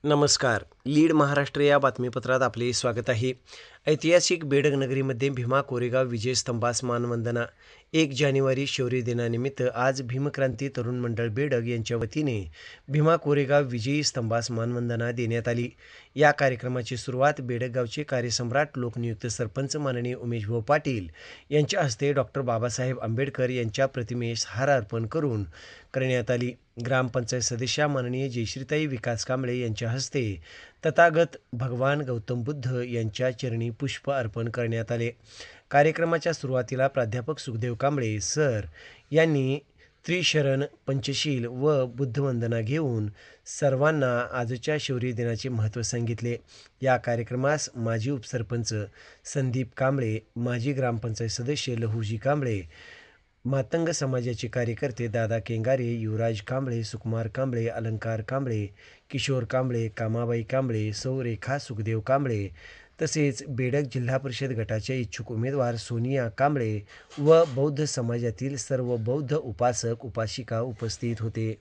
नमस्कार. लीड महाराष्ट्र या बातमीपत्रात आपले स्वागत आहे. ऐतिहासिक बेडग नगरीमध्ये भीमा कोरेगाव विजय स्तंभास मानवंदना. 1 जानेवारी शौर्य दिनानिमित्त आज भीमक्रांती तरुण मंडळ बेडग यांच्या वतीने भीमा कोरेगाव विजयी स्तंभास मानवंदना देण्यात आली. या कार्यक्रमाची सुरुवात बेडग गावचे कार्यसम्राट लोकनियुक्त सरपंच माननीय उमेशभाऊ पाटील यांच्या हस्ते डॉक्टर बाबासाहेब आंबेडकर यांच्या प्रतिमेस हार अर्पण करून करण्यात आली. ग्रामपंचायत सदस्या माननीय जयश्रीताई विकास कांबळे यांच्या हस्ते तथागत भगवान गौतम बुद्ध यांच्या चरणी पुष्प अर्पण करण्यात आले. कार्यक्रमाच्या सुरुवातीला प्राध्यापक सुखदेव कांबळे सर यांनी त्रिशरण पंचशील व बुद्धवंदना घेऊन सर्वांना आजच्या शौर्य दिनाचे महत्त्व सांगितले. या कार्यक्रमास माजी उपसरपंच संदीप कांबळे, माजी ग्रामपंचायत सदस्य लहुजी कांबळे, मातंग समाजाचे कार्यकर्ते दादा केंगारे, युवराज कांबळे, सुकुमार कांबळे, अलंकार कांबळे, किशोर कांबळे, कामाबाई कांबळे, सौ रेखा सुखदेव कांबळे तसेच बेडग जिल्हा परिषद गटाच्या इच्छुक उमेदवार सोनिया कांबळे व बौद्ध समाजातील सर्व बौद्ध उपासक उपासिका उपस्थित होते.